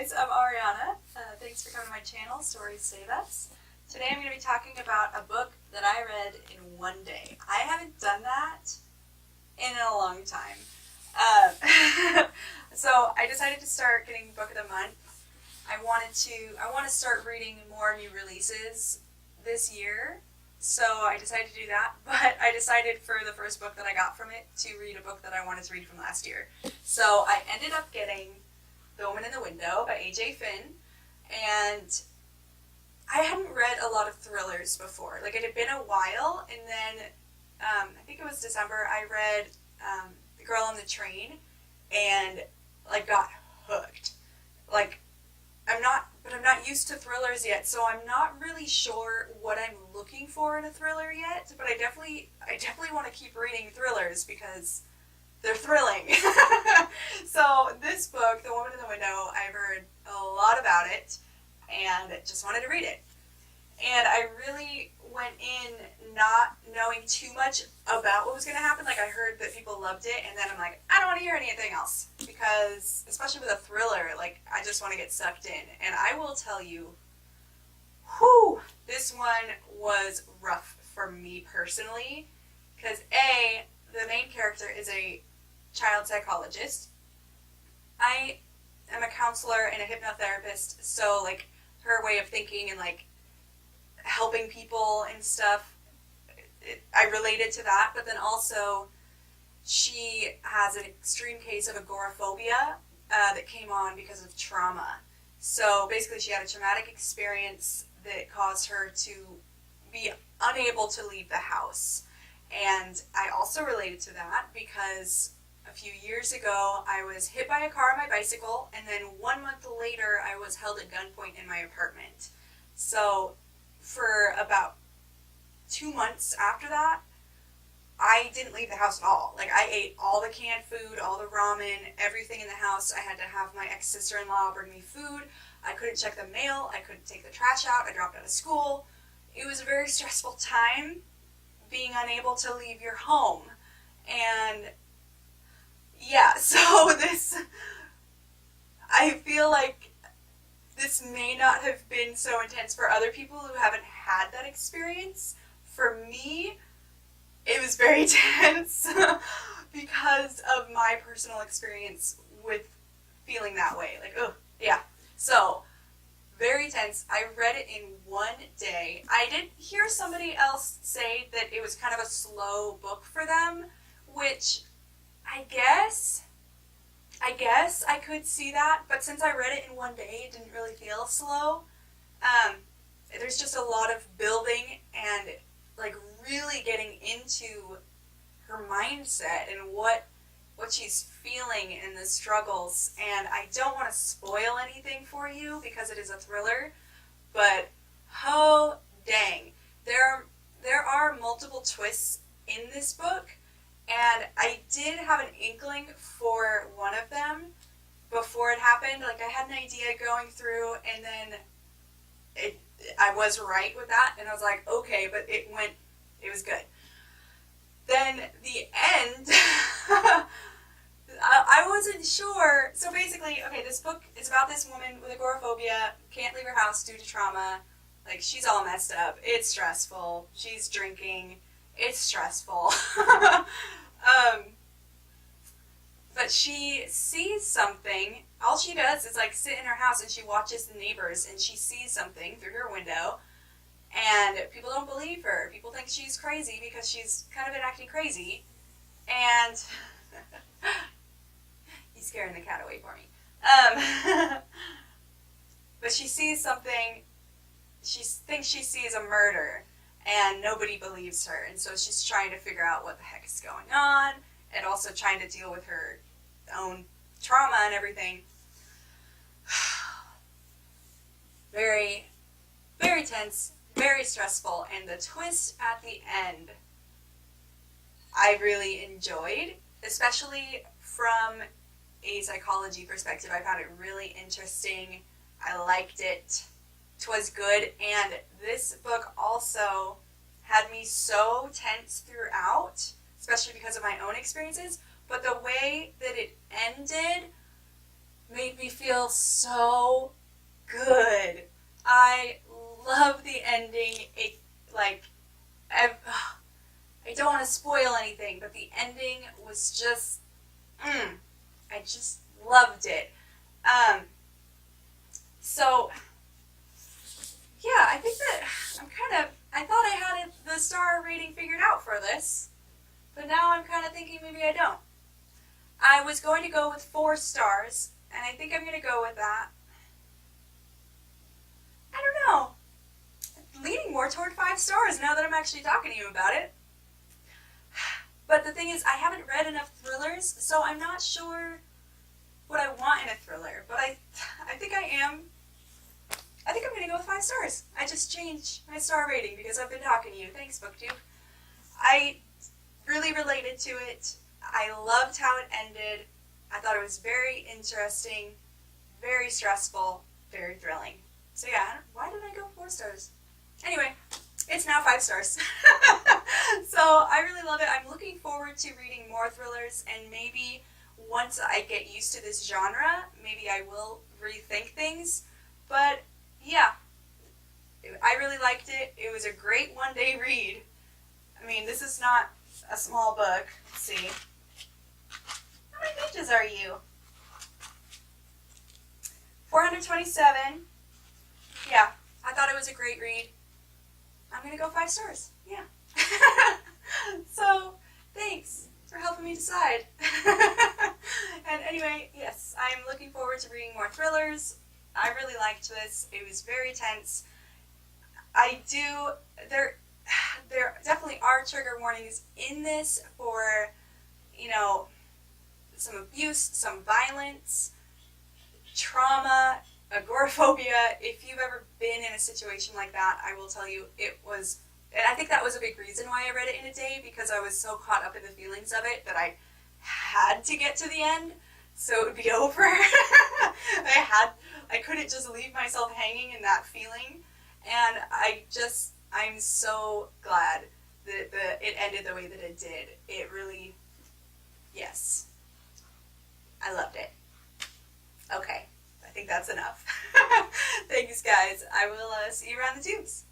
guys, I'm Ariana. Thanks for coming to my channel, Stories Save Us. Today I'm going to be talking about a book that I read in one day. I haven't done that in a long time. So I decided to start getting Book of the Month. I want to start reading more new releases this year. So I decided to do that, but I decided for the first book that I got from it to read a book that I wanted to read from last year. So I ended up getting The Woman in the Window by A.J. Finn, and I hadn't read a lot of thrillers before. Like, it had been a while, and then I think it was December, I read The Girl on the Train, and like got hooked. Like, I'm not used to thrillers yet, so I'm not really sure what I'm looking for in a thriller yet, but I definitely want to keep reading thrillers because they're thrilling. So this book, The Woman in the Window, I've heard a lot about it and just wanted to read it. And I really went in not knowing too much about what was going to happen. Like, I heard that people loved it, and then I'm like, I don't want to hear anything else. Because, especially with a thriller, like, I just want to get sucked in. And I will tell you, this one was rough for me personally. Because A, the main character is a child psychologist. I am a counselor and a hypnotherapist, so, like, her way of thinking and, like, helping people and stuff, I related to that, but then also she has an extreme case of agoraphobia that came on because of trauma. So basically she had a traumatic experience that caused her to be unable to leave the house. And I also related to that because a few years ago I was hit by a car on my bicycle, and then 1 month later I was held at gunpoint in my apartment. So for about 2 months after that, I didn't leave the house at all. Like, I ate all the canned food, all the ramen, everything in the house. I had to have my ex-sister-in-law bring me food. I couldn't check the mail. I couldn't take the trash out. I dropped out of school. It was a very stressful time being unable to leave your home. And yeah, so I feel like this may not have been so intense for other people who haven't had that experience. For me, it was very tense because of my personal experience with feeling that way. Like, yeah. So, very tense. I read it in one day. I did hear somebody else say that it was kind of a slow book for them, which I guess I could see that, but since I read it in one day, it didn't really feel slow. There's just a lot of building and, like, really getting into her mindset and what she's feeling and the struggles. And I don't want to spoil anything for you because it is a thriller, but oh dang, there are multiple twists in this book. And I did have an inkling for one of them before it happened. Like, I had an idea going through, and then I was right with that, and I was like, okay, but it was good. Then the end, I wasn't sure. So basically, okay, this book is about this woman with agoraphobia, can't leave her house due to trauma. Like, she's all messed up. It's stressful. She's drinking. It's stressful. But she sees something. All she does is, like, sit in her house and she watches the neighbors, and she sees something through her window, and people don't believe her. People think she's crazy because she's kind of been acting crazy, and he's scaring the cat away for me. But she sees something. She thinks she sees a murder, and nobody believes her, and so she's trying to figure out what the heck is going on, and also trying to deal with her own trauma and everything. Very, very tense, very stressful, and the twist at the end I really enjoyed, especially from a psychology perspective. I found it really interesting. I liked it. 'Twas good, and this book also had me so tense throughout, especially because of my own experiences, but the way that it ended made me feel so good. I love the ending. It, like, I don't want to spoil anything, but the ending was just, I just loved it. Um, so, yeah, I think that I thought I had the star rating figured out for this, but now I'm kind of thinking maybe I don't. I was going to go with 4 stars, and I think I'm going to go with that. I don't know. I'm leaning more toward 5 stars now that I'm actually talking to you about it. But the thing is, I haven't read enough thrillers, so I'm not sure what I want in a thriller. But I think I am. I think I'm going to go with 5 stars. I just changed my star rating because I've been talking to you. Thanks, BookTube. I really related to it. I loved how it ended. I thought it was very interesting, very stressful, very thrilling. So yeah, why did I go 4 stars? Anyway, it's now 5 stars. So I really love it. I'm looking forward to reading more thrillers, and maybe once I get used to this genre, maybe I will rethink things. But yeah, I really liked it. It was a great one-day read. I mean, this is not a small book. Let's see. How many pages are you? 427. Yeah, I thought it was a great read. I'm going to go 5 stars. Yeah. So, thanks for helping me decide. And anyway, yes, I'm looking forward to reading more thrillers. I really liked this. It was very tense. There definitely are trigger warnings in this for, some abuse, some violence, trauma, agoraphobia. If you've ever been in a situation like that, I will tell you it was, and I think that was a big reason why I read it in a day, because I was so caught up in the feelings of it that I had to get to the end so it would be over. I couldn't just leave myself hanging in that feeling, and I'm so glad that it ended the way that it did. It really, yes, I loved it. Okay, I think that's enough. Thanks, guys. I will see you around the tubes.